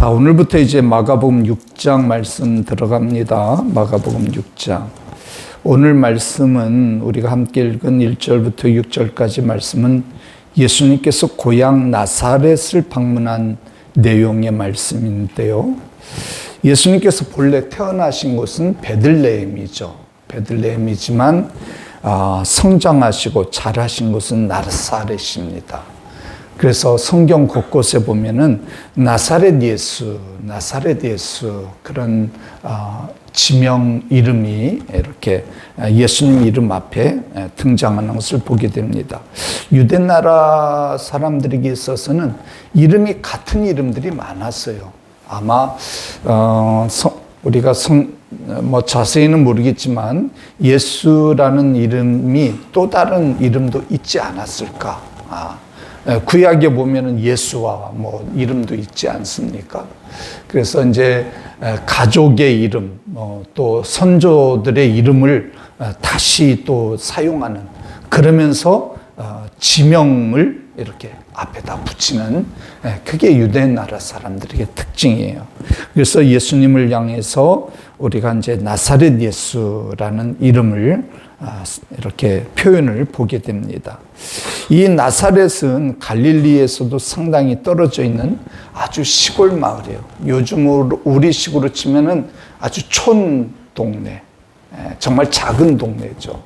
자, 오늘부터 이제 마가복음 6장 말씀 들어갑니다. 마가복음 6장. 오늘 말씀은 우리가 함께 읽은 1절부터 6절까지 말씀은 예수님께서 고향 나사렛을 방문한 내용의 말씀인데요. 예수님께서 본래 태어나신 곳은 베들레헴이죠. 베들레헴이지만 성장하시고 자라신 곳은 나사렛입니다. 그래서 성경 곳곳에 보면은 나사렛 예수 그런 지명 이름이 이렇게 예수님 이름 앞에 등장하는 것을 보게 됩니다. 유대 나라 사람들에게 있어서는 이름이 같은 이름들이 많았어요. 아마 우리가 자세히는 모르겠지만 예수라는 이름이 또 다른 이름도 있지 않았을까? 구약에 보면은 예수와 이름도 있지 않습니까? 그래서 이제 가족의 이름, 또 선조들의 이름을 다시 또 사용하는, 그러면서 지명을 이렇게 앞에다 붙이는, 그게 유대 나라 사람들에게 특징이에요. 그래서 예수님을 향해서 우리가 이제 나사렛 예수라는 이름을 이렇게 표현을 보게 됩니다. 이 나사렛은 갈릴리에서도 상당히 떨어져 있는 아주 시골 마을이에요. 요즘으로 우리식으로 치면은 아주 촌 동네, 정말 작은 동네죠.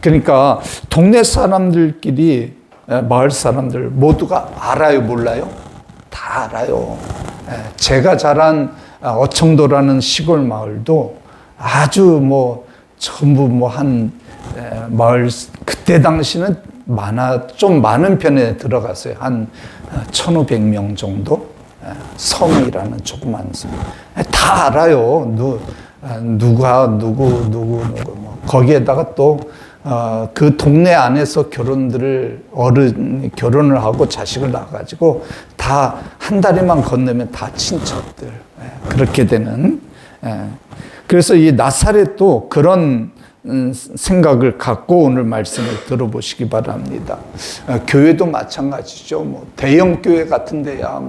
그러니까 동네 사람들끼리, 마을 사람들 모두가 알아요, 몰라요? 다 알아요. 제가 자란 어청도라는 시골 마을도 아주 전부 한 마을, 그때 당시는 좀 많은 편에 들어갔어요. 한 1,500명 정도? 성이라는 조그만 성. 다 알아요. 누가, 누구. 거기에다가 또, 그 동네 안에서 결혼을 하고 자식을 낳아가지고 다 한 다리만 건너면 다 친척들. 그렇게 되는. 그래서 이 나사렛도 그런 생각을 갖고 오늘 말씀을 들어보시기 바랍니다. 교회도 마찬가지죠. 대형 교회 같은 데야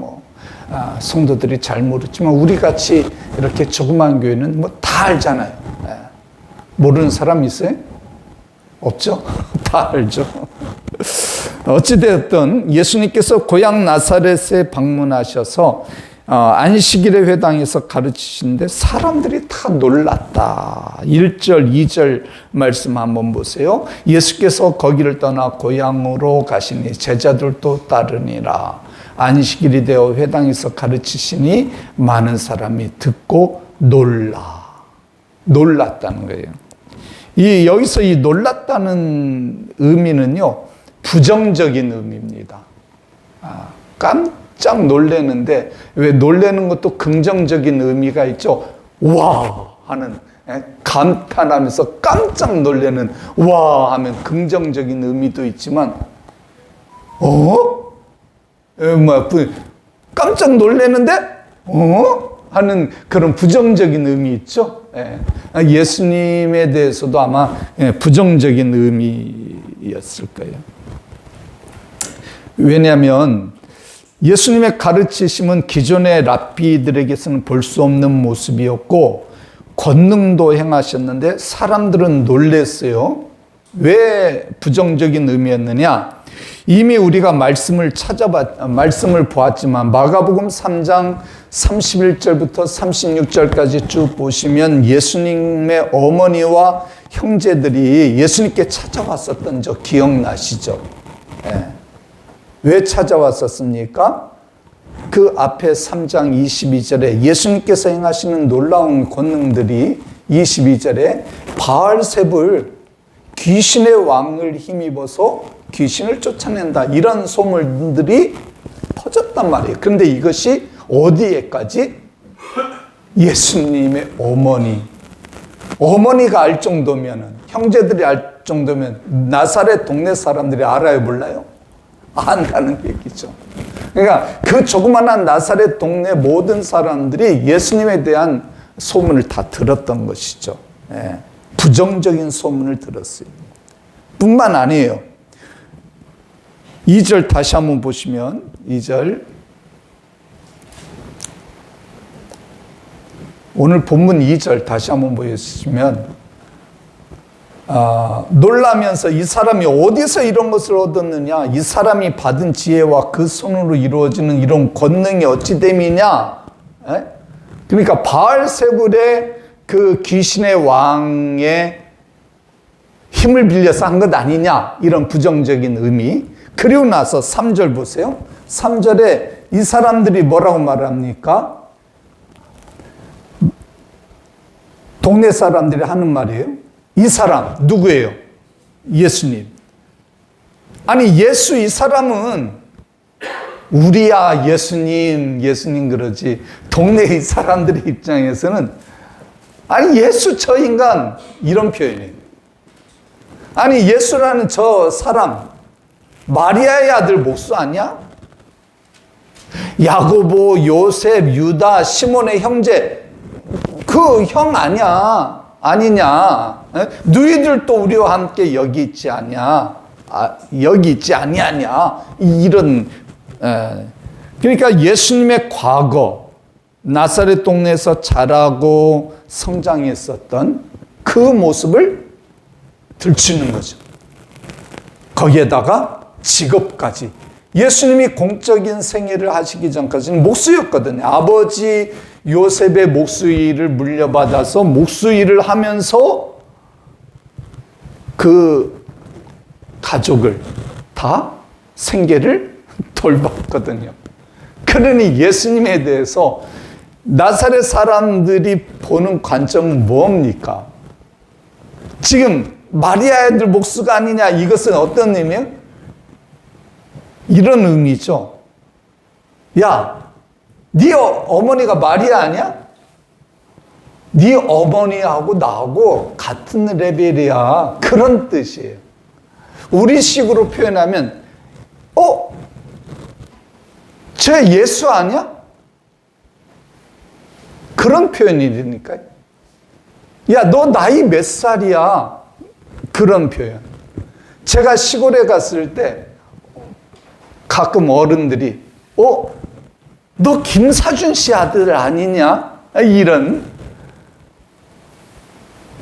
성도들이 잘 모르지만 우리 같이 이렇게 조그만 교회는 다 알잖아요. 모르는 사람 있어요? 없죠? 다 알죠. 어찌되었든 예수님께서 고향 나사렛에 방문하셔서 안식일의 회당에서 가르치시는데 사람들이 다 놀랐다. 1절, 2절 말씀 한번 보세요. 예수께서 거기를 떠나 고향으로 가시니 제자들도 따르니라. 안식일이 되어 회당에서 가르치시니 많은 사람이 듣고 놀랐다는 거예요. 여기서 이 놀랐다는 의미는요, 부정적인 의미입니다. 깜짝 놀래는데, 왜 놀래는 것도 긍정적인 의미가 있죠? 와! 하는, 감탄하면서 깜짝 놀래는, 와! 하면 긍정적인 의미도 있지만, 깜짝 놀래는데, 하는 그런 부정적인 의미 있죠? 예수님에 대해서도 아마 부정적인 의미였을 거예요. 왜냐하면 예수님의 가르치심은 기존의 랍비들에게서는 볼 수 없는 모습이었고 권능도 행하셨는데 사람들은 놀랐어요. 왜 부정적인 의미였느냐? 이미 우리가 말씀을 보았지만 마가복음 3장 31절부터 36절까지 쭉 보시면 예수님의 어머니와 형제들이 예수님께 찾아왔었던 저 기억나시죠? 왜 찾아왔었습니까? 그 앞에 3장 22절에 예수님께서 행하시는 놀라운 권능들이 22절에 바알세불 귀신의 왕을 힘입어서 귀신을 쫓아낸다, 이런 소문들이 퍼졌단 말이에요. 그런데 이것이 어디에까지? 예수님의 어머니가 알 정도면은, 형제들이 알 정도면 나사렛 동네 사람들이 알아요, 몰라요? 안다는 얘기죠. 그러니까 그 조그만한 나사렛 동네 모든 사람들이 예수님에 대한 소문을 다 들었던 것이죠. 부정적인 소문을 들었어요. 뿐만 아니에요. 2절 다시 한번 보시면 2절 오늘 본문 2절 다시 한번 보여주시면 놀라면서 이 사람이 어디서 이런 것을 얻었느냐, 이 사람이 받은 지혜와 그 손으로 이루어지는 이런 권능이 어찌 됨이냐. 그러니까 바알세불의 그 귀신의 왕의 힘을 빌려서 한 것 아니냐, 이런 부정적인 의미. 그리고 나서 3절 보세요. 3절에 이 사람들이 뭐라고 말합니까? 동네 사람들이 하는 말이에요. 이 사람 누구예요? 예수님. 아니 예수, 이 사람은 우리야 예수님 그러지, 동네 이 사람들의 입장에서는 아니 예수 저 인간, 이런 표현이에요. 아니 예수라는 저 사람 마리아의 아들 목수 아니야? 야고보, 요셉, 유다, 시몬의 형제, 그 형 아니야? 아니냐? 너희들도 우리와 함께 여기 있지 않냐? 여기 있지 아니하냐? 이런. 그러니까 예수님의 과거, 나사렛 동네에서 자라고 성장했었던 그 모습을 들추는 거죠. 거기에다가 직업까지. 예수님이 공적인 생애를 하시기 전까지는 목수였거든요. 아버지 요셉의 목수일을 물려받아서 목수일을 하면서 그 가족을 다 생계를 돌봤거든요. 그러니 예수님에 대해서 나사렛 사람들이 보는 관점은 뭡니까? 지금 마리아의 아들 목수가 아니냐, 이것은 어떤 의미예요? 이런 의미죠. 야, 네 어머니가 마리아 아니야? 네 어머니하고 나하고 같은 레벨이야. 그런 뜻이에요. 우리식으로 표현하면 쟤 예수 아니야? 그런 표현이니까요. 야, 너 나이 몇 살이야? 그런 표현. 제가 시골에 갔을 때 가끔 어른들이 너 김사준 씨 아들 아니냐? 이런.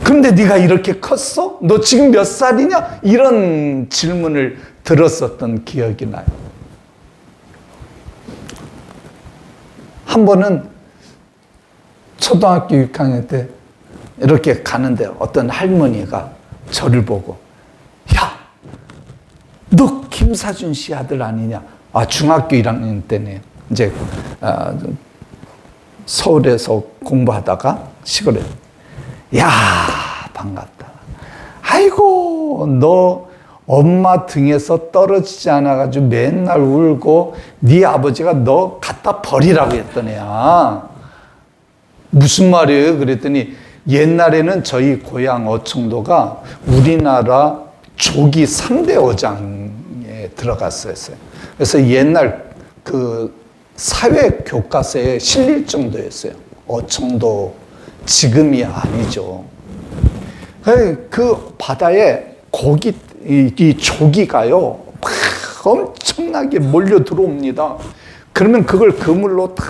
그런데 네가 이렇게 컸어? 너 지금 몇 살이냐? 이런 질문을 들었었던 기억이 나요. 한 번은 초등학교 6학년 때 이렇게 가는데 어떤 할머니가 저를 보고, 야, 너 김사준 씨 아들 아니냐? 중학교 1학년 때네요. 이제 서울에서 공부하다가 시골에. 야, 반갑다. 아이고, 너 엄마 등에서 떨어지지 않아가지고 맨날 울고 네 아버지가 너 갖다 버리라고 했던 애야. 무슨 말이에요? 그랬더니 옛날에는 저희 고향 어청도가 우리나라 조기 3대 어장에 들어갔었어요. 그래서 옛날 그 사회 교과서에 실릴 정도였어요. 어청도 지금이 아니죠. 그 바다에 고기, 이 조기가요, 막 엄청나게 몰려 들어옵니다. 그러면 그걸 그물로 탁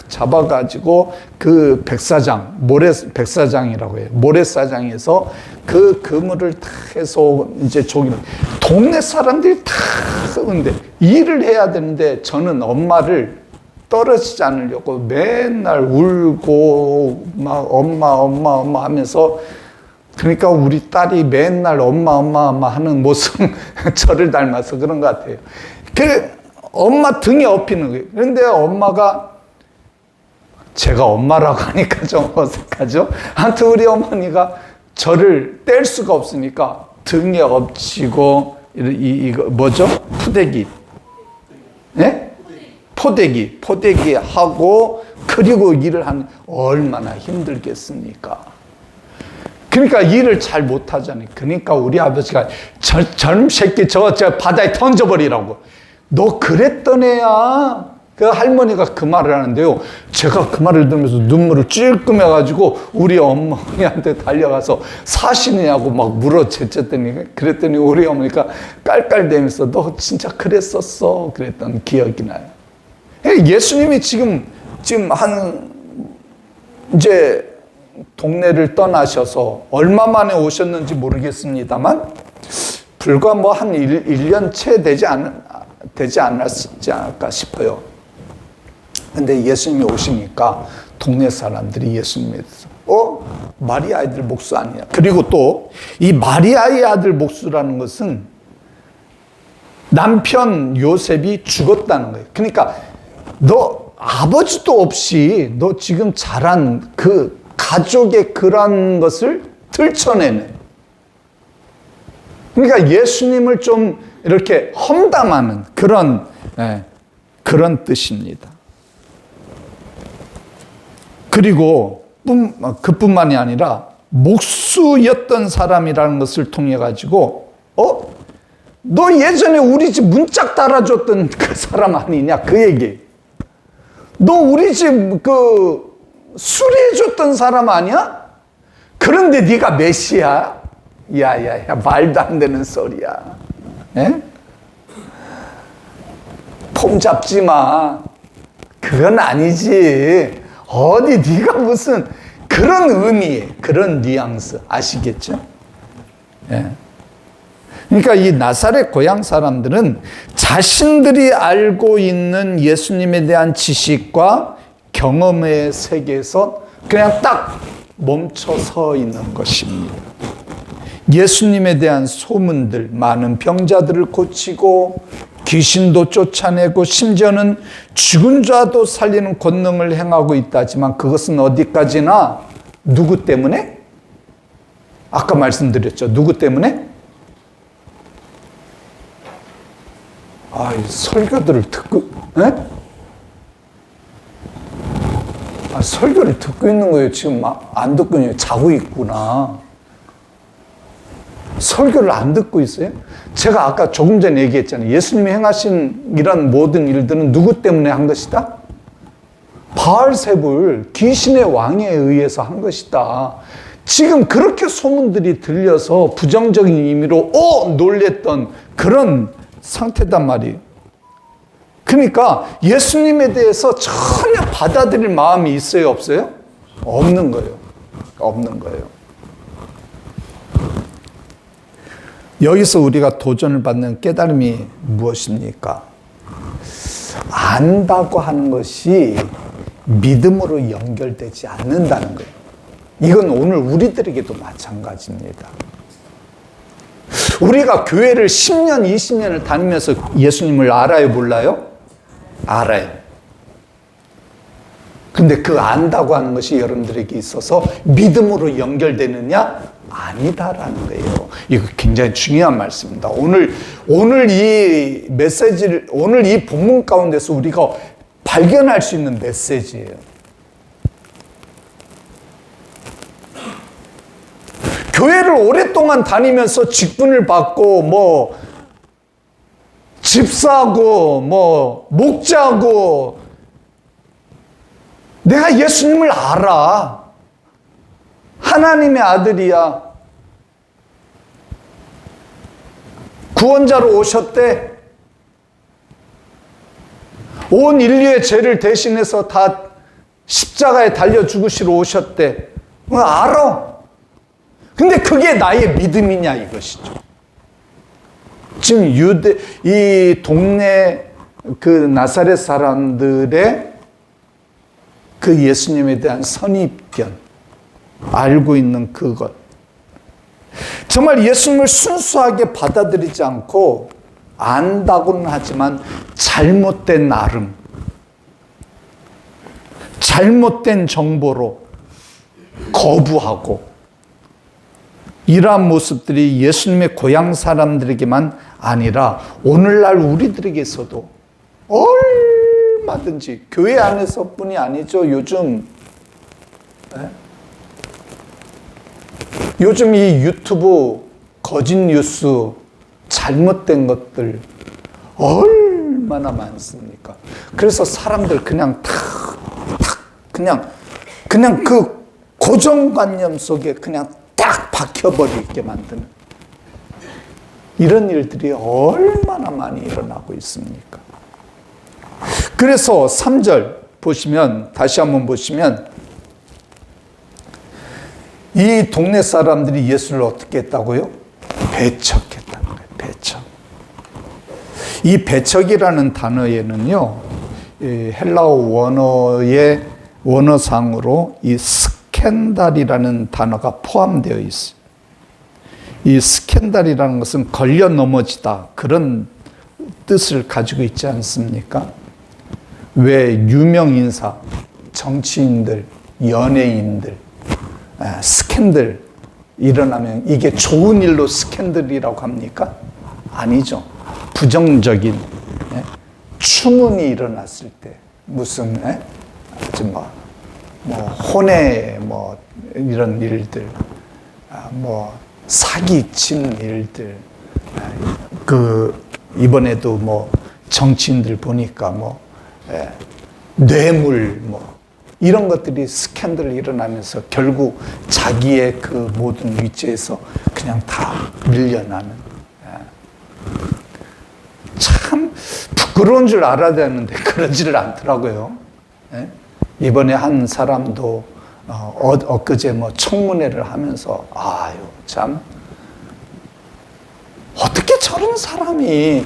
잡아가지고 그 백사장, 백사장이라고 해요. 모래사장에서 그 그물을 탁 해서 이제 조기를, 동네 사람들이 다 오는데 일을 해야 되는데 저는 엄마를 떨어지지 않으려고 맨날 울고 막 엄마 하면서, 그러니까 우리 딸이 맨날 엄마 하는 모습은 저를 닮아서 그런 것 같아요. 그 엄마 등에 업히는 거예요. 그런데 엄마가, 제가 엄마라고 하니까 좀 어색하죠. 아무튼 우리 어머니가 저를 뗄 수가 없으니까 등에 엎치고, 이거 뭐죠? 푸대기. 네? 포대기 하고, 그리고 일을 하는, 얼마나 힘들겠습니까? 그러니까 일을 잘 못하잖아요. 그러니까 우리 아버지가 젊은 새끼 저 바다에 던져버리라고. 너 그랬던 애야. 그 할머니가 그 말을 하는데요. 제가 그 말을 들으면서 눈물을 찔끔해가지고 우리 어머니한테 달려가서 사시느냐고 막 물어댔더니, 그랬더니 우리 어머니가 깔깔대면서 너 진짜 그랬었어. 그랬던 기억이 나요. 예수님이 지금 한 이제 동네를 떠나셔서 얼마 만에 오셨는지 모르겠습니다만 불과 뭐 한 1년 채 되지 않았지 않을까 싶어요. 근데 예수님이 오시니까 동네 사람들이 예수님에 대해서 마리아 아들 목수 아니야. 그리고 또 이 마리아의 아들 목수라는 것은 남편 요셉이 죽었다는 거예요. 그러니까 너 아버지도 없이 너 지금 자란 그 가족의 그런 것을 들춰내네. 그러니까 예수님을 좀 이렇게 험담하는 그런 뜻입니다. 그리고 그뿐만이 아니라 목수였던 사람이라는 것을 통해 가지고 너 예전에 우리 집 문짝 달아줬던 그 사람 아니냐 그 얘기. 너 우리 집 수리해줬던 사람 아니야? 그런데 네가 메시아? 야야야 말도 안 되는 소리야. 에? 폼 잡지 마. 그건 아니지. 어디 네가 무슨 그런 의미, 그런 뉘앙스 아시겠죠? 예. 그러니까 이 나사렛 고향 사람들은 자신들이 알고 있는 예수님에 대한 지식과 경험의 세계에서 그냥 딱 멈춰 서 있는 것입니다. 예수님에 대한 소문들, 많은 병자들을 고치고 귀신도 쫓아내고 심지어는 죽은 자도 살리는 권능을 행하고 있다지만 그것은 어디까지나 누구 때문에? 아까 말씀드렸죠. 누구 때문에? 설교들을 듣고, 설교를 듣고 있는 거예요. 지금 안 듣고 있는 자고 있구나. 설교를 안 듣고 있어요? 제가 아까 조금 전에 얘기했잖아요. 예수님이 행하신 이런 모든 일들은 누구 때문에 한 것이다? 바알세불, 귀신의 왕에 의해서 한 것이다. 지금 그렇게 소문들이 들려서 부정적인 의미로 놀랬던 그런 상태단 말이에요. 그러니까 예수님에 대해서 전혀 받아들일 마음이 있어요, 없어요? 없는 거예요. 없는 거예요. 여기서 우리가 도전을 받는 깨달음이 무엇입니까? 안다고 하는 것이 믿음으로 연결되지 않는다는 거예요. 이건 오늘 우리들에게도 마찬가지입니다. 우리가 교회를 10년, 20년을 다니면서 예수님을 알아요, 몰라요? 알아요. 근데 그 안다고 하는 것이 여러분들에게 있어서 믿음으로 연결되느냐? 아니다라는 거예요. 이거 굉장히 중요한 말씀입니다. 오늘 이 메시지를, 오늘 이 본문 가운데서 우리가 발견할 수 있는 메시지예요. 교회를 오랫동안 다니면서 직분을 받고, 집사고, 목자고, 내가 예수님을 알아. 하나님의 아들이야. 구원자로 오셨대. 온 인류의 죄를 대신해서 다 십자가에 달려 죽으시러 오셨대. 알아. 근데 그게 나의 믿음이냐 이것이죠. 지금 이 동네 그 나사렛 사람들의 그 예수님에 대한 선입견, 알고 있는 그것. 정말 예수님을 순수하게 받아들이지 않고 안다고는 하지만 잘못된 나름, 잘못된 정보로 거부하고 이러한 모습들이 예수님의 고향 사람들에게만 아니라 오늘날 우리들에게서도 얼마든지 교회 안에서뿐이 아니죠. 요즘 이 유튜브 거짓 뉴스 잘못된 것들 얼마나 많습니까? 그래서 사람들 그냥 그냥 그 고정관념 속에 그냥 딱 박혀버리게 만드는 이런 일들이 얼마나 많이 일어나고 있습니까? 그래서 3절 보시면, 다시 한번 보시면 이 동네 사람들이 예수를 어떻게 했다고요? 배척했다는 거예요. 배척. 이 배척이라는 단어에는요, 헬라어 원어의 원어상으로 이 스캔달이라는 단어가 포함되어 있어요. 이 스캔달이라는 것은 걸려 넘어지다, 그런 뜻을 가지고 있지 않습니까? 왜 유명 인사, 정치인들, 연예인들, 스캔들 일어나면 이게 좋은 일로 스캔들이라고 합니까? 아니죠. 부정적인 추문이 일어났을 때, 무슨 아주 뭐 혼외 이런 일들, 사기친 일들, 이번에도 정치인들 보니까 뇌물 이런 것들이 스캔들 일어나면서 결국 자기의 그 모든 위치에서 그냥 다 밀려나는, 참 부끄러운 줄 알아야 되는데 그러지를 않더라고요. 이번에 한 사람도 엊그제 청문회를 하면서 아유 참 어떻게 저런 사람이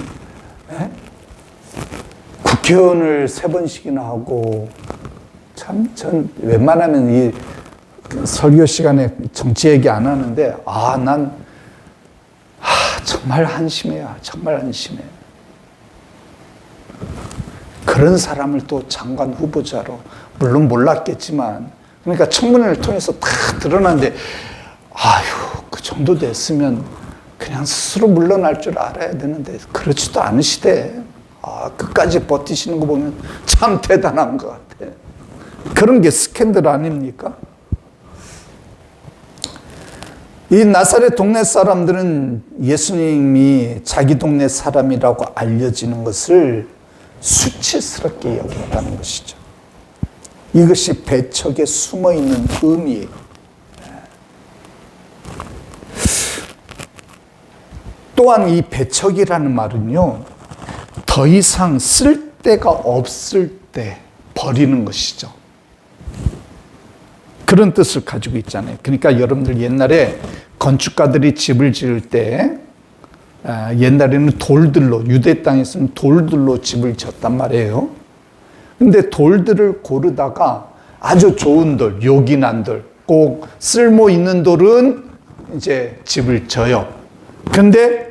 국회의원을 3번씩이나 하고, 참 전 웬만하면 이 설교 시간에 정치 얘기 안 하는데 난 정말 한심해요. 정말 한심해. 그런 사람을 또 장관 후보자로, 물론 몰랐겠지만, 그러니까 청문회를 통해서 다 드러났는데 그 정도 됐으면 그냥 스스로 물러날 줄 알아야 되는데 그렇지도 않으시대. 끝까지 버티시는 거 보면 참 대단한 것 같아. 그런 게 스캔들 아닙니까? 이 나사렛 동네 사람들은 예수님이 자기 동네 사람이라고 알려지는 것을 수치스럽게 여겼다는 것이죠. 이것이 배척에 숨어있는 의미예요. 또한 이 배척이라는 말은요, 더 이상 쓸 데가 없을 때 버리는 것이죠. 그런 뜻을 가지고 있잖아요. 그러니까 여러분들 옛날에 건축가들이 집을 지을 때 옛날에는 돌들로, 유대 땅에서는 돌들로 집을 지었단 말이에요. 근데 돌들을 고르다가 아주 좋은 돌, 요긴한 돌, 꼭 쓸모 있는 돌은 이제 집을 져요. 근데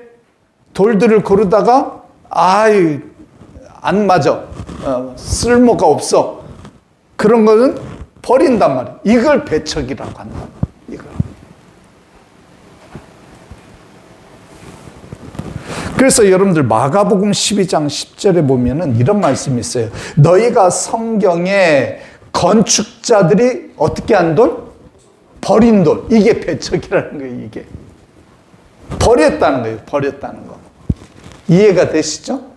돌들을 고르다가 안 맞아, 쓸모가 없어, 그런 거는 버린단 말이에요. 이걸 배척이라고 한다. 이걸. 그래서 여러분들 마가복음 12장 10절에 보면은 이런 말씀이 있어요. 너희가 성경에 건축자들이 어떻게 한 돌? 버린 돌. 이게 배척이라는 거예요. 이게 버렸다는 거예요. 버렸다는 거. 이해가 되시죠?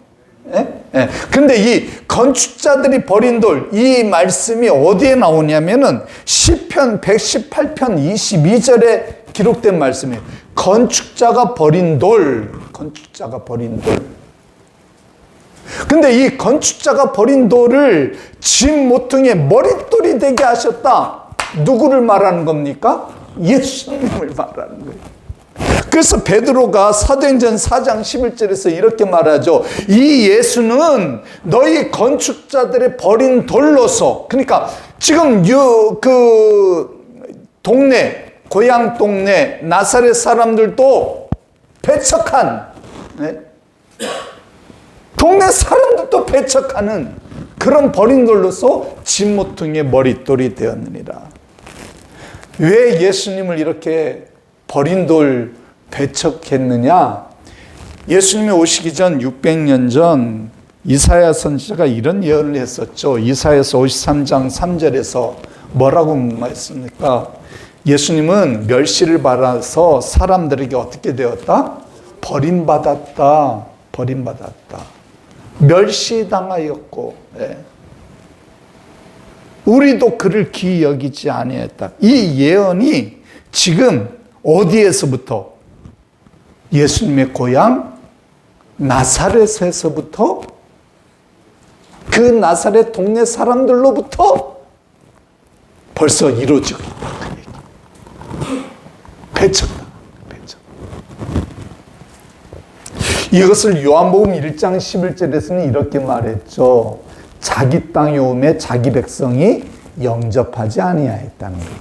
근데 이 건축자들이 버린 돌, 이 말씀이 어디에 나오냐면은 시편 118편 22절에 기록된 말씀이에요. 건축자가 버린 돌, 건축자가 버린 돌. 근데 이 건축자가 버린 돌을 집 모퉁이에 머릿돌이 되게 하셨다. 누구를 말하는 겁니까? 예수님을 말하는 거예요. 그래서 베드로가 사도행전 4장 11절에서 이렇게 말하죠. 이 예수는 너희 건축자들의 버린 돌로서, 그러니까 지금 동네, 고향 동네 나사렛 사람들도 배척한, 동네 사람들도 배척하는 그런 버린 돌로서 집 모퉁이의 머릿돌이 되었느니라. 왜 예수님을 이렇게 버린 돌 배척했느냐? 예수님이 오시기 전 600년 전 이사야 선지자가 이런 예언을 했었죠. 이사야서 53장 3절에서 뭐라고 말했습니까? 예수님은 멸시를 받아서 사람들에게 어떻게 되었다? 버림받았다. 버림받았다. 멸시당하였고, 우리도 그를 귀히 여기지 아니했다. 이 예언이 지금 어디에서부터? 예수님의 고향 나사렛에서부터, 그 나사렛 동네 사람들로부터 벌써 이루어지고 있다. 그 얘기. 배척다. 배척. 이것을 요한복음 1장 11절에서는 이렇게 말했죠. 자기 땅에 오매 자기 백성이 영접하지 아니하였다는 거예요.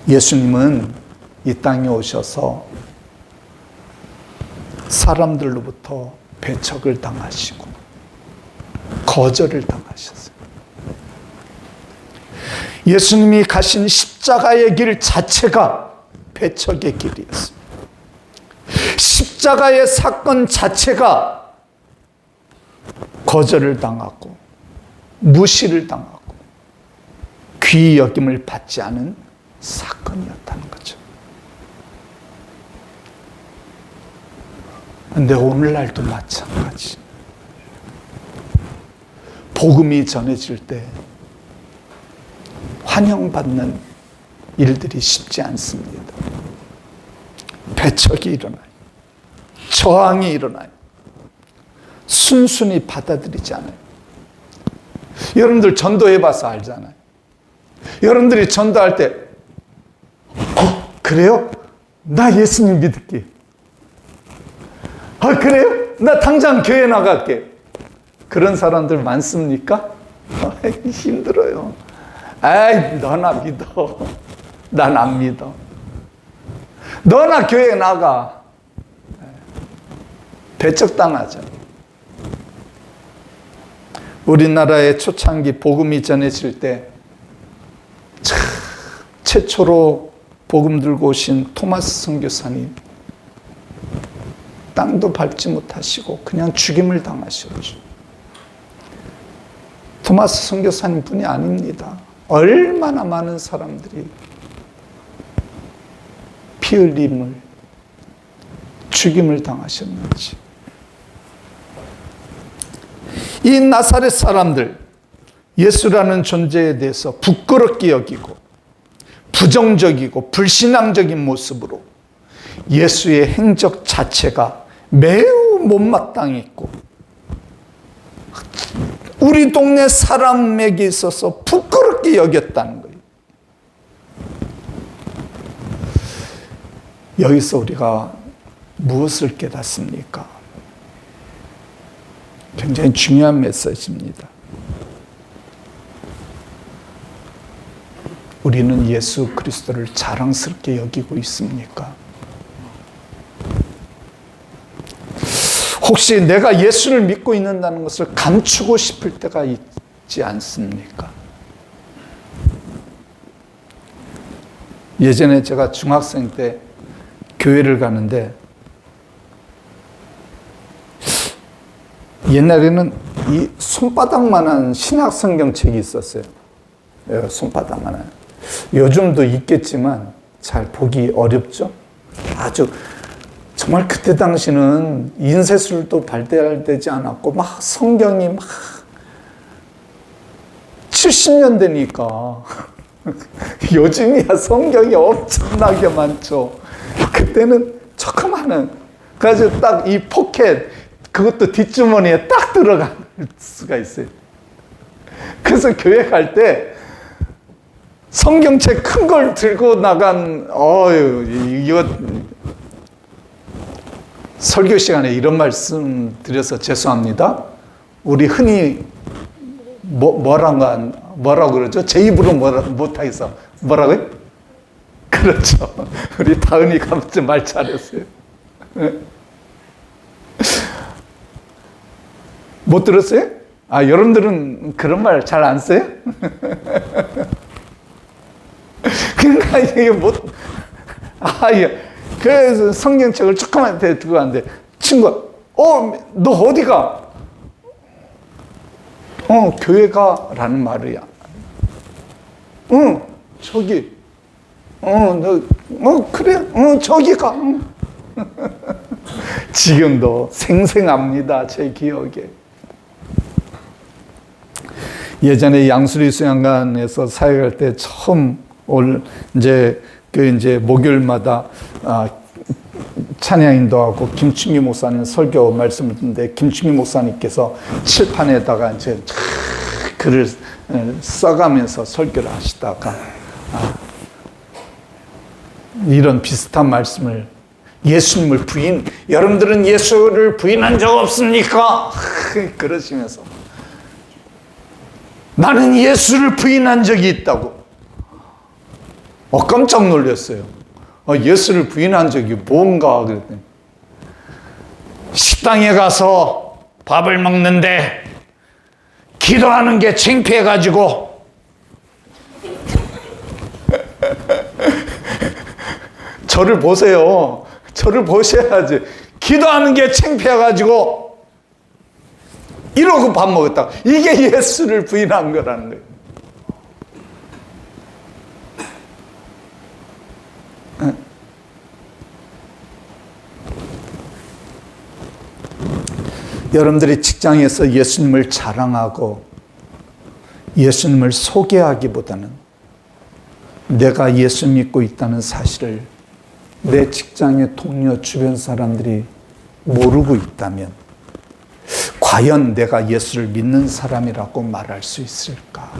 예수님은 이 땅에 오셔서 사람들로부터 배척을 당하시고 거절을 당하셨어요. 예수님이 가신 십자가의 길 자체가 배척의 길이었습니다. 십자가의 사건 자체가 거절을 당하고 무시를 당하고 귀히 여김을 받지 않은 사건이었다는 거죠. 근데 오늘날도 마찬가지. 복음이 전해질 때 환영받는 일들이 쉽지 않습니다. 배척이 일어나요. 저항이 일어나요. 순순히 받아들이지 않아요. 여러분들 전도해봐서 알잖아요. 여러분들이 전도할 때 그래요? 나 예수님 믿을게. 그래요? 나 당장 교회 나갈게. 그런 사람들 많습니까? 힘들어요. 너나 믿어. 난 안 믿어. 너나 교회 나가. 배척당하죠. 우리나라의 초창기 복음이 전해질 때 최초로 복음 들고 오신 토마스 선교사님 땅도 밟지 못하시고 그냥 죽임을 당하셨죠. 토마스 선교사님 뿐이 아닙니다. 얼마나 많은 사람들이 피 흘림을 죽임을 당하셨는지. 이 나사렛 사람들 예수라는 존재에 대해서 부끄럽게 여기고 부정적이고 불신앙적인 모습으로 예수의 행적 자체가 매우 못마땅했고 우리 동네 사람에게 있어서 부끄럽게 여겼다는 거예요. 여기서 우리가 무엇을 깨닫습니까? 굉장히 중요한 메시지입니다. 우리는 예수 그리스도를 자랑스럽게 여기고 있습니까? 혹시 내가 예수를 믿고 있는다는 것을 감추고 싶을 때가 있지 않습니까? 예전에 제가 중학생 때 교회를 가는데 옛날에는 이 손바닥만한 신약 성경책이 있었어요. 손바닥만한. 요즘도 있겠지만 잘 보기 어렵죠. 아주 정말 그때 당시는 인쇄술도 발달되지 않았고 막 성경이 막 70년대니까 요즘이야 성경이 엄청나게 많죠. 그때는 조그마한 그래서 딱 이 포켓 그것도 뒷주머니에 딱 들어갈 수가 있어요. 그래서 교회 갈 때 성경책 큰 걸 들고 나간 이거 설교 시간에 이런 말씀 드려서 죄송합니다. 우리 흔히 뭐라고 그러죠? 제 입으로 못하겠어. 뭐라고요? 그렇죠. 우리 다은이가 말 잘했어요. 못 들었어요? 여러분들은 그런 말 잘 안 써요? 그러니까 이게 그래서 성경책을 조그만 데 두고 갔는데 친구가 너 어디가? 교회 가라는 말이야. 저기. 그래. 저기 가. 지금도 생생합니다. 제 기억에. 예전에 양수리 수양관에서 사역할 때 처음 이제 목요일마다 찬양 인도하고 김충기 목사님 설교 말씀을 듣는데 김충기 목사님께서 칠판에다가 이제 글을 써가면서 설교를 하시다가 이런 비슷한 말씀을 예수님을 여러분들은 예수를 부인한 적 없습니까? 그러시면서 나는 예수를 부인한 적이 있다고. 깜짝 놀랐어요. 예수를 부인한 적이 뭔가 그랬더니 식당에 가서 밥을 먹는데 기도하는 게 창피해가지고 저를 보세요. 저를 보셔야지. 기도하는 게 창피해가지고 이러고 밥 먹었다. 이게 예수를 부인한 거라는 거예요. 여러분들이 직장에서 예수님을 자랑하고 예수님을 소개하기보다는 내가 예수 믿고 있다는 사실을 내 직장의 동료 주변 사람들이 모르고 있다면 과연 내가 예수를 믿는 사람이라고 말할 수 있을까?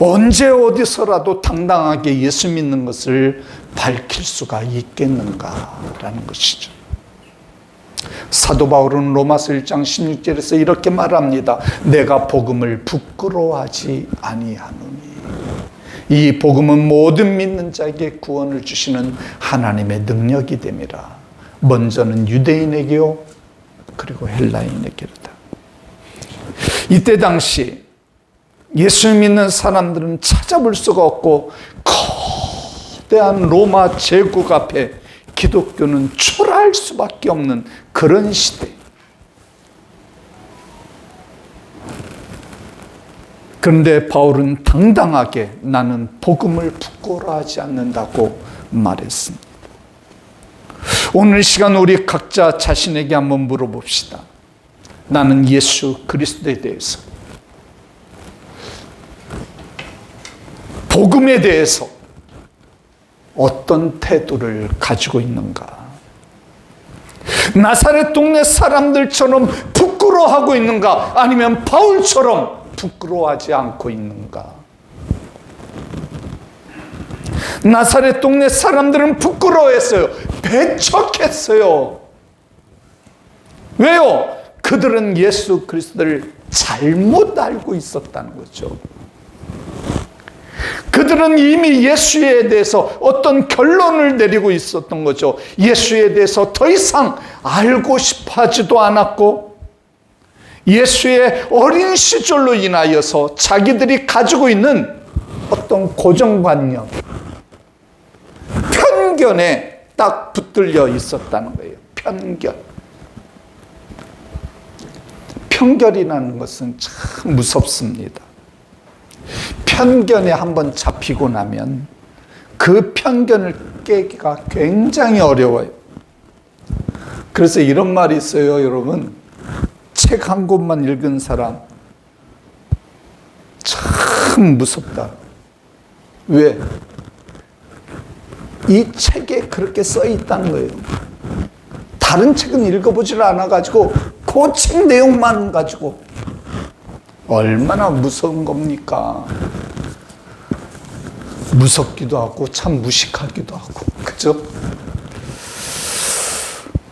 언제 어디서라도 당당하게 예수 믿는 것을 밝힐 수가 있겠는가라는 것이죠. 사도 바울은 로마서 1장 16절에서 이렇게 말합니다. 내가 복음을 부끄러워하지 아니하노니. 이 복음은 모든 믿는 자에게 구원을 주시는 하나님의 능력이 됨이라. 먼저는 유대인에게요, 그리고 헬라인에게로다. 이때 당시 예수 믿는 사람들은 찾아볼 수가 없고 거대한 로마 제국 앞에 기독교는 초라할 수밖에 없는 그런 시대. 그런데 바울은 당당하게 나는 복음을 부끄러워하지 않는다고 말했습니다. 오늘 시간 우리 각자 자신에게 한번 물어봅시다. 나는 예수 그리스도에 대해서, 복음에 대해서 어떤 태도를 가지고 있는가? 나사렛 동네 사람들처럼 부끄러워하고 있는가? 아니면 바울처럼 부끄러워하지 않고 있는가? 나사렛 동네 사람들은 부끄러워했어요. 배척했어요. 왜요? 그들은 예수 그리스도를 잘못 알고 있었다는 거죠. 그들은 이미 예수에 대해서 어떤 결론을 내리고 있었던 거죠. 예수에 대해서 더 이상 알고 싶어 하지도 않았고, 예수의 어린 시절로 인하여서 자기들이 가지고 있는 어떤 고정관념, 편견에 딱 붙들려 있었다는 거예요. 편견. 편견이라는 것은 참 무섭습니다. 편견에 한번 잡히고 나면 그 편견을 깨기가 굉장히 어려워요. 그래서 이런 말이 있어요, 여러분. 책 한 권만 읽은 사람 참 무섭다. 왜? 이 책에 그렇게 써 있다는 거예요. 다른 책은 읽어보질 않아가지고 그 책 내용만 가지고 얼마나 무서운 겁니까? 무섭기도 하고 참 무식하기도 하고, 그죠?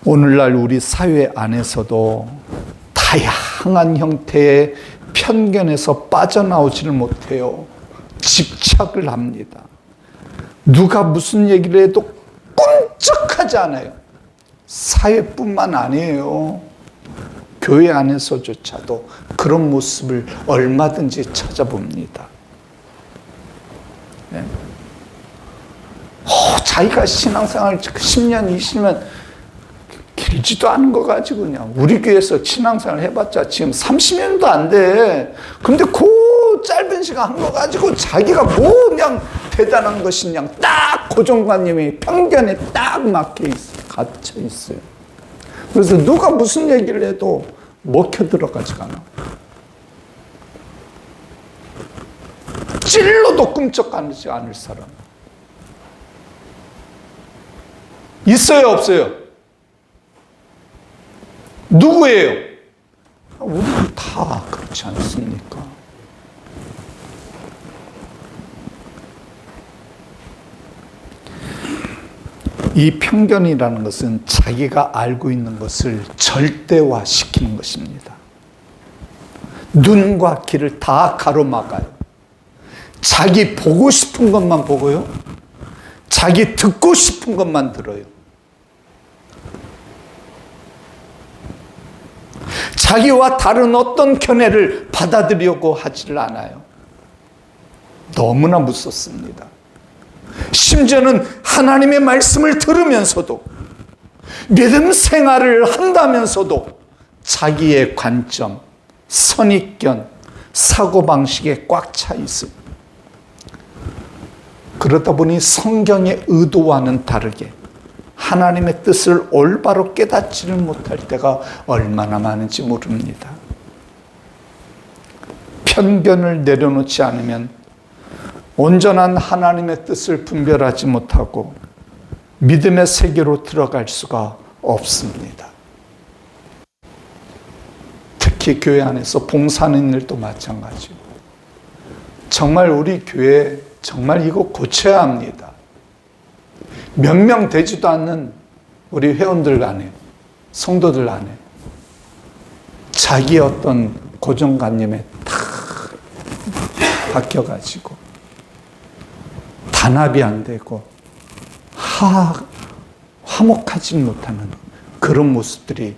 오늘날 우리 사회 안에서도 다양한 형태의 편견에서 빠져나오지를 못해요. 집착을 합니다. 누가 무슨 얘기를 해도 꼼짝하지 않아요. 사회뿐만 아니에요. 교회 안에서조차도 그런 모습을 얼마든지 찾아봅니다. 네. 자기가 신앙생활 10년, 20년 길지도 않은 거 가지고 그냥 우리 교회에서 신앙생활 해봤자 지금 30년도 안 돼. 근데 그 짧은 시간 한 거 가지고 자기가 뭐 그냥 대단한 것이 그냥 딱 고정관념이 편견에 딱 갇혀 있어요. 그래서 누가 무슨 얘기를 해도 먹혀 들어가지가 않아. 찔러도 꿈쩍하지 않을 사람. 있어요, 없어요? 누구예요? 우리는 다 그렇지 않습니까? 이 편견이라는 것은 자기가 알고 있는 것을 절대화시키는 것입니다. 눈과 귀를 다 가로막아요. 자기 보고 싶은 것만 보고요. 자기 듣고 싶은 것만 들어요. 자기와 다른 어떤 견해를 받아들이려고 하지를 않아요. 너무나 무섭습니다. 심지어는 하나님의 말씀을 들으면서도 믿음 생활을 한다면서도 자기의 관점, 선입견, 사고방식에 꽉 차 있어요. 그러다 보니 성경의 의도와는 다르게 하나님의 뜻을 올바로 깨닫지를 못할 때가 얼마나 많은지 모릅니다. 편견을 내려놓지 않으면 온전한 하나님의 뜻을 분별하지 못하고 믿음의 세계로 들어갈 수가 없습니다. 특히 교회 안에서 봉사하는 일도 마찬가지고, 정말 우리 교회 정말 이거 고쳐야 합니다. 몇 명 되지도 않는 우리 회원들 안에, 성도들 안에 자기의 어떤 고정관념에 다 바뀌어가지고 단합이 안 되고 화목하지 못하는 그런 모습들이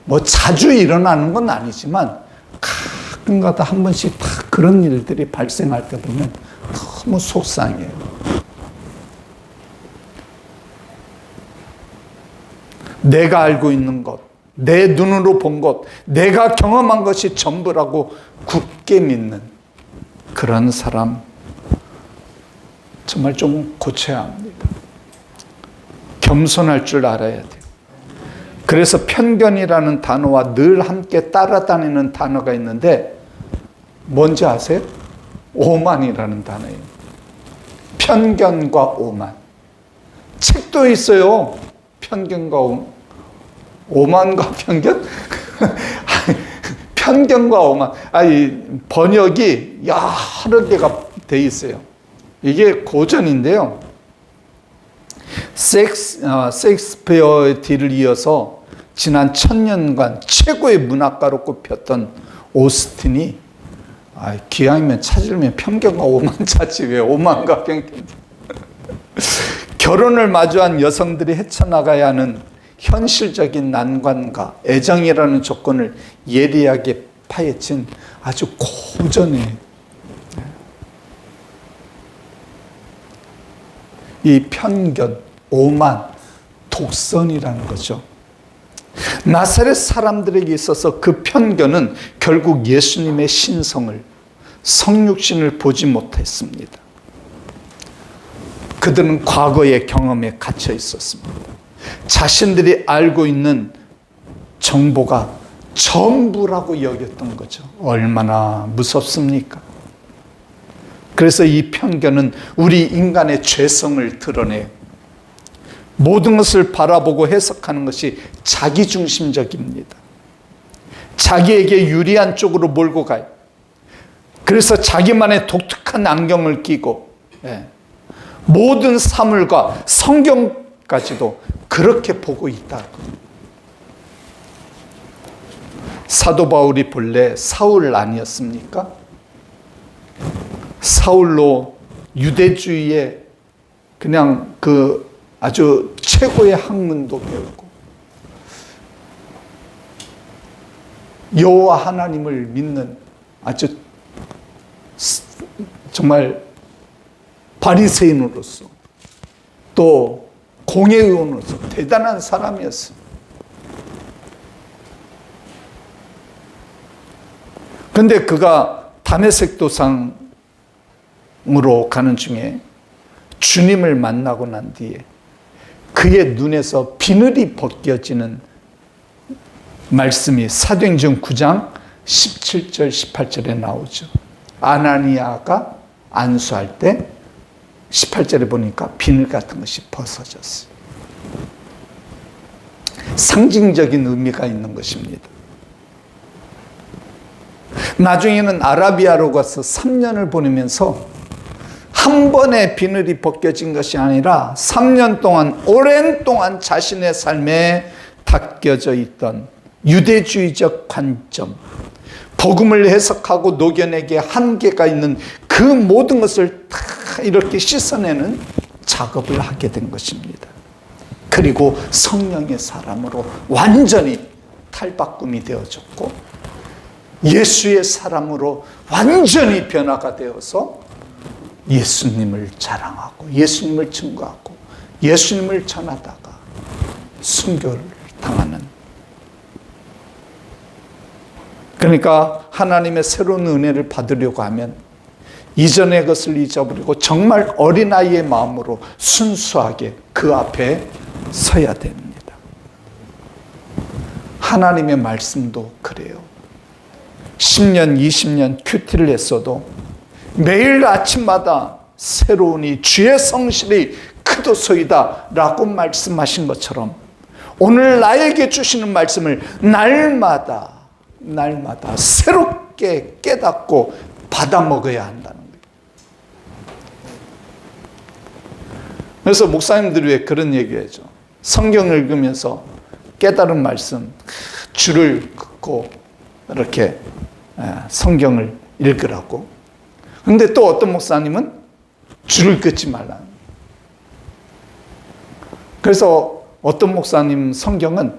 뭐 자주 일어나는 건 아니지만 가끔가다 한 번씩 다 그런 일들이 발생할 때 보면 너무 속상해요. 내가 알고 있는 것, 내 눈으로 본 것, 내가 경험한 것이 전부라고 굳게 믿는 그런 사람 정말 좀 고쳐야 합니다. 겸손할 줄 알아야 돼요. 그래서 편견이라는 단어와 늘 함께 따라다니는 단어가 있는데 뭔지 아세요? 오만이라는 단어예요. 편견과 오만. 책도 있어요. 편견과 오만과 편견? 편견과 오만. 번역이 여러 개가 돼 있어요. 이게 고전인데요. 셰익스피어의 뒤를 이어서 지난 1000년간 최고의 문학가로 꼽혔던 오스틴이 기왕이면 찾으면 편견과 오만 찾지 왜 오만과 편견. 결혼을 마주한 여성들이 헤쳐나가야 하는 현실적인 난관과 애정이라는 조건을 예리하게 파헤친 아주 고전의 이 편견, 오만, 독선이라는 거죠. 나사렛 사람들에게 있어서 그 편견은 결국 예수님의 신성을, 성육신을 보지 못했습니다. 그들은 과거의 경험에 갇혀 있었습니다. 자신들이 알고 있는 정보가 전부라고 여겼던 거죠. 얼마나 무섭습니까? 그래서 이 편견은 우리 인간의 죄성을 드러내요. 모든 것을 바라보고 해석하는 것이 자기중심적입니다. 자기에게 유리한 쪽으로 몰고 가요. 그래서 자기만의 독특한 안경을 끼고 모든 사물과 성경까지도 그렇게 보고 있다. 사도 바울이 본래 사울 아니었습니까? 사울로 유대주의의 그냥 아주 최고의 학문도 배우고 여호와 하나님을 믿는 아주 정말 바리새인으로서 또 공회의원으로서 대단한 사람이었어요. 그런데 그가 다메섹 도상으로 가는 중에 주님을 만나고 난 뒤에 그의 눈에서 비늘이 벗겨지는 말씀이 사도행전 9장 17절 18절에 나오죠. 아나니아가 안수할 때 18절에 보니까 비늘 같은 것이 벗어졌어요. 상징적인 의미가 있는 것입니다. 나중에는 아라비아로 가서 3년을 보내면서 한 한 번에 비늘이 벗겨진 것이 아니라 3년 동안, 오랜 동안 자신의 삶에 닦여져 있던 유대주의적 관점, 복음을 해석하고 녹여내기에 한계가 있는 그 모든 것을 다 이렇게 씻어내는 작업을 하게 된 것입니다. 그리고 성령의 사람으로 완전히 탈바꿈이 되어졌고 예수의 사람으로 완전히 변화가 되어서 예수님을 자랑하고 예수님을 증거하고 예수님을 전하다가 순교를 당하는, 그러니까 하나님의 새로운 은혜를 받으려고 하면 이전의 것을 잊어버리고 정말 어린아이의 마음으로 순수하게 그 앞에 서야 됩니다. 하나님의 말씀도 그래요. 10년, 20년 큐티를 했어도 매일 아침마다 새로우니 주의 성실이 크도소이다 라고 말씀하신 것처럼 오늘 나에게 주시는 말씀을 날마다 새롭게 깨닫고 받아 먹어야 한다는 거예요. 그래서 목사님들이 왜 그런 얘기하죠? 성경을 읽으면서 깨달은 말씀 줄을 긋고 이렇게 성경을 읽으라고. 근데 또 어떤 목사님은 줄을 긋지 말라. 그래서 어떤 목사님 성경은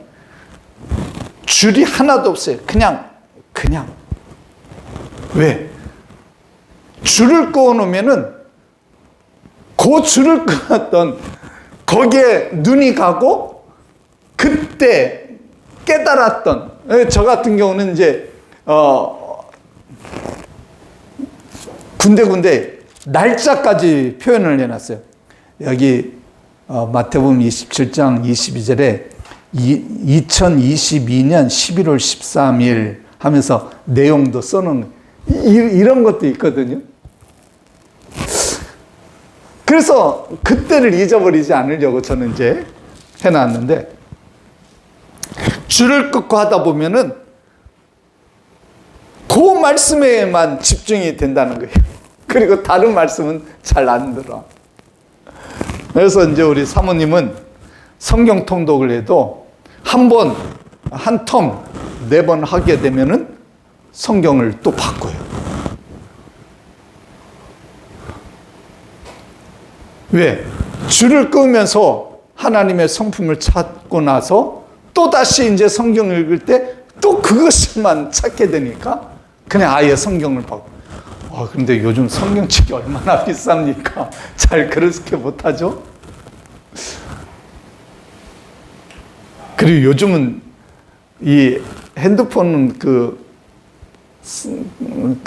줄이 하나도 없어요. 그냥. 왜? 줄을 그어 놓으면은 그 줄을 그었던 거기에 눈이 가고 그때 깨달았던, 저 같은 경우는 이제 군데군데 날짜까지 표현을 해놨어요. 여기 마태복음 27장 22절에 2022년 11월 13일 하면서 내용도 써놓은 이런 것도 있거든요. 그래서 그때를 잊어버리지 않으려고 저는 이제 해놨는데, 줄을 긋고 하다 보면은 그 말씀에만 집중이 된다는 거예요. 그리고 다른 말씀은 잘 안 들어. 그래서 이제 우리 사모님은 성경 통독을 해도 한 텀 4번 하게 되면은 성경을 또 바꿔요. 왜? 줄을 끄면서 하나님의 성품을 찾고 나서 또 다시 이제 성경을 읽을 때 또 그것만 찾게 되니까 그냥 아예 성경을 바꿔. 근데 요즘 성경책이 얼마나 비쌉니까? 잘 그렇게 못하죠? 그리고 요즘은 이 핸드폰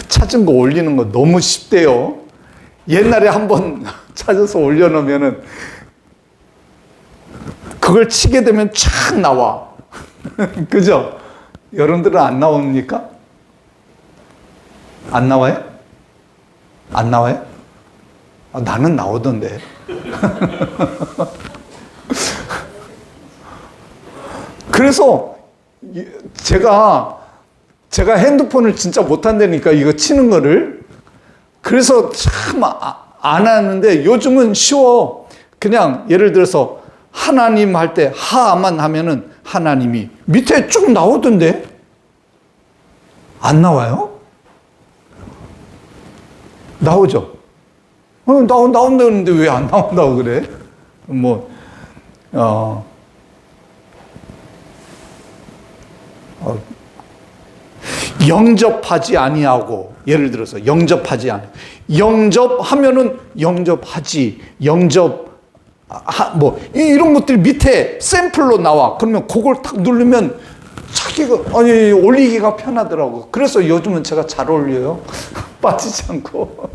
찾은 거 올리는 거 너무 쉽대요. 옛날에 한번 찾아서 올려놓으면은 그걸 치게 되면 쫙 나와. 그죠? 여러분들은 안 나옵니까? 안 나와요? 안 나와요? 나는 나오던데. 그래서 제가 핸드폰을 진짜 못한다니까 이거 치는 거를. 그래서 참 안 하는데 요즘은 쉬워. 그냥 예를 들어서 하나님 할 때 하만 하면은 하나님이 밑에 쭉 나오던데. 안 나와요? 나오죠? 나온다는데 왜 안 나온다고 그래? 영접하지 아니하고, 예를 들어서 영접하지 아니, 영접하면은 영접하지, 이런 것들이 밑에 샘플로 나와. 그러면 그걸 탁 누르면 자기가 올리기가 편하더라고. 그래서 요즘은 제가 잘 올려요. 빠지지 않고.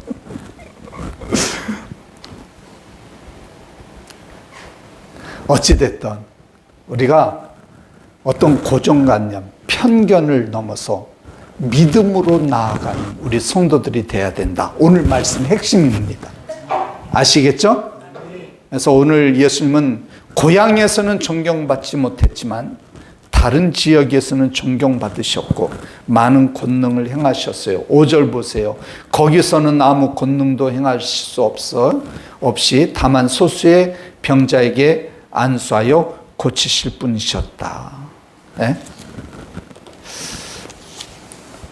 어찌됐든 우리가 어떤 고정관념, 편견을 넘어서 믿음으로 나아가는 우리 성도들이 돼야 된다. 오늘 말씀 핵심입니다. 아시겠죠? 그래서 오늘 예수님은 고향에서는 존경받지 못했지만 다른 지역에서는 존경받으셨고 많은 권능을 행하셨어요. 5절 보세요. 거기서는 아무 권능도 행하실 수 없이 다만 소수의 병자에게 안수하여 고치실 뿐이셨다. 네?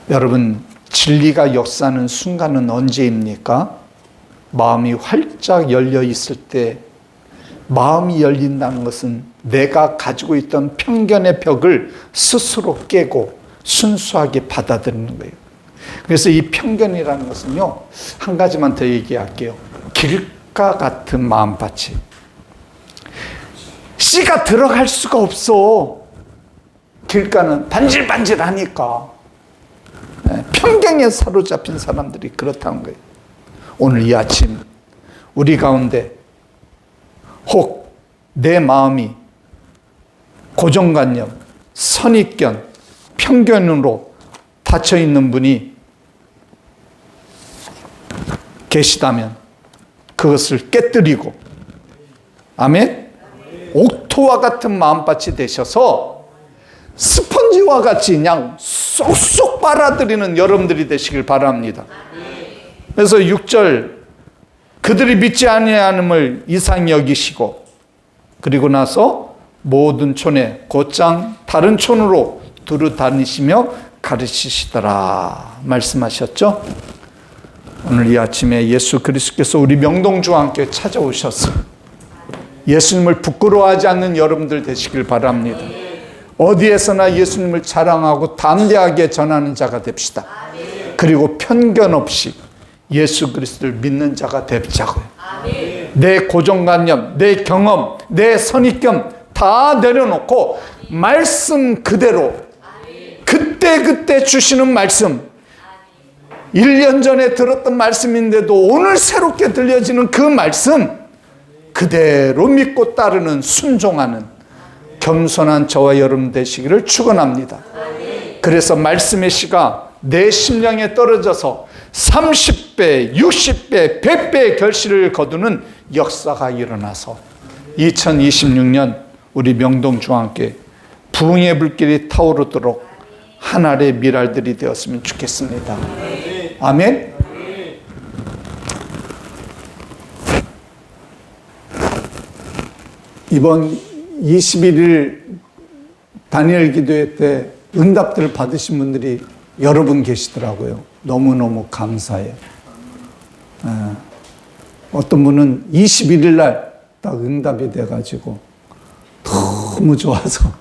여러분, 진리가 역사하는 순간은 언제입니까? 마음이 활짝 열려 있을 때. 마음이 열린다는 것은 내가 가지고 있던 편견의 벽을 스스로 깨고 순수하게 받아들이는 거예요. 그래서 이 편견이라는 것은요, 한 가지만 더 얘기할게요. 길가 같은 마음밭이. 씨가 들어갈 수가 없어. 길가는 반질반질하니까. 편견에 사로잡힌 사람들이 그렇다는 거예요. 오늘 이 아침 우리 가운데 혹 내 마음이 고정관념, 선입견, 편견으로 닫혀있는 분이 계시다면 그것을 깨뜨리고, 아멘? 옥토와 같은 마음밭이 되셔서 스펀지와 같이 그냥 쏙쏙 빨아들이는 여러분들이 되시길 바랍니다. 그래서 6절, 그들이 믿지 아니함을 이상히 여기시고 그리고 나서 모든 촌에 곧장 다른 촌으로 두루 다니시며 가르치시더라 말씀하셨죠. 오늘 이 아침에 예수 그리스도께서 우리 명동중앙교회 찾아오셨어요. 예수님을 부끄러워하지 않는 여러분들 되시길 바랍니다. 어디에서나 예수님을 자랑하고 담대하게 전하는 자가 됩시다. 그리고 편견 없이 예수 그리스도를 믿는 자가 되자고요. 내 고정관념, 내 경험, 내 선입견 다 내려놓고 말씀 그대로, 그때 주시는 말씀, 1년 전에 들었던 말씀인데도 오늘 새롭게 들려지는 그 말씀 그대로 믿고 따르는, 순종하는 겸손한 저와 여러분 되시기를 축원합니다. 그래서 말씀의 씨가 내 심령에 떨어져서 30배, 60배, 100배의 결실을 거두는 역사가 일어나서 2026년 우리 명동중앙교회 부흥의 불길이 타오르도록 하늘의 미랄들이 되었으면 좋겠습니다. 아멘. 이번 21일 다니엘 기도회 때 응답들을 받으신 분들이 여러 분 계시더라고요. 너무너무 감사해요. 어떤 분은 21일 날 딱 응답이 돼가지고 너무 좋아서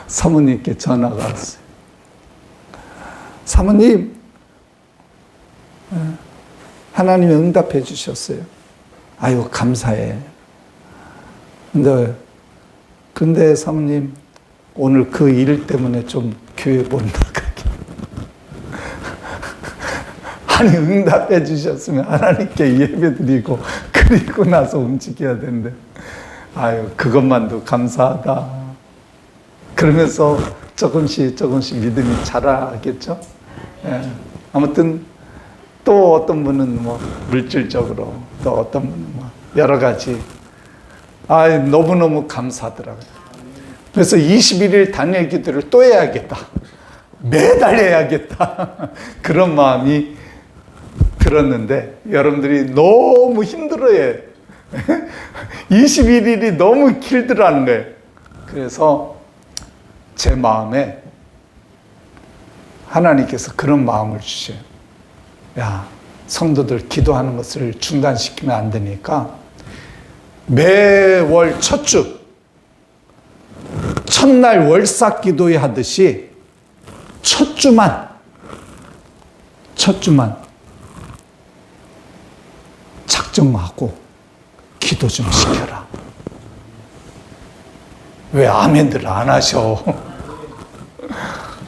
사모님께 전화가 왔어요. 사모님, 하나님이 응답해 주셨어요. 아유, 감사해. 근데 사모님, 오늘 그 일 때문에 좀 교회 못 나가게. 아니, 응답해 주셨으면 하나님께 예배 드리고 그리고 나서 움직여야 되는데, 아유, 그것만도 감사하다. 그러면서 조금씩 믿음이 자라겠죠? 예. 아무튼 또 어떤 분은 뭐 물질적으로, 또 어떤 분은 뭐 여러 가지. 너무너무 감사하더라고요. 그래서 21일 다니엘 기도를 또 해야겠다. 매달 해야겠다. 그런 마음이 들었는데 여러분들이 너무 힘들어해. 21일이 너무 길더라는 거예요. 그래서 제 마음에 하나님께서 그런 마음을 주셔요. 야, 성도들 기도하는 것을 중단시키면 안 되니까 매월 첫 주, 첫날 월삭 기도회 하듯이 첫 주만 작정하고 기도 좀 시켜라. 왜 아멘들 안 하셔?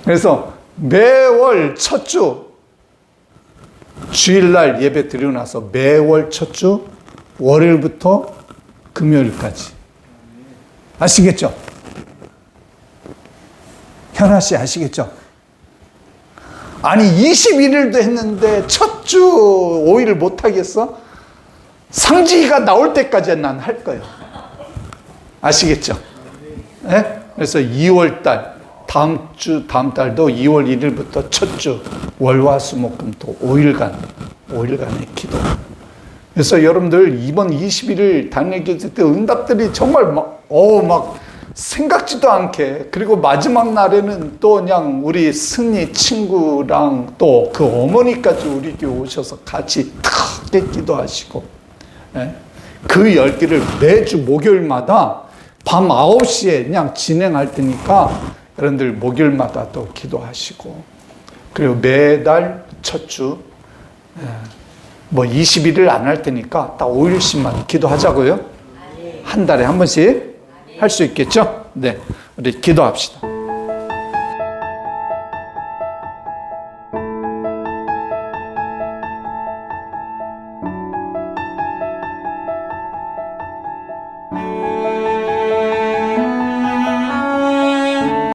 그래서 매월 첫 주, 주일날 예배 드리고 나서 매월 첫 주, 월요일부터 금요일까지. 아시겠죠? 현아 씨 아시겠죠? 아니 21일도 했는데 첫 주 5일 못 하겠어? 상지가 나올 때까지 난 할 거예요. 아시겠죠? 네? 그래서 2월달 다음 달도 2월 1일부터 첫 주 월화수목금토 5일간의 기도. 그래서 여러분들 이번 21일 단일 기도 때 응답들이 정말 막 생각지도 않게, 그리고 마지막 날에는 또 그냥 우리 승리 친구랑 또 그 어머니까지 우리 교회 오셔서 같이 크게 기도하시고, 그 열기를 매주 목요일마다 밤 9시에 그냥 진행할 테니까 여러분들 목요일마다 또 기도하시고, 그리고 매달 첫 주, 21일 안 할 테니까 딱 5일씩만 기도하자고요. 한 달에 한 번씩 할 수 있겠죠? 네, 우리 기도합시다.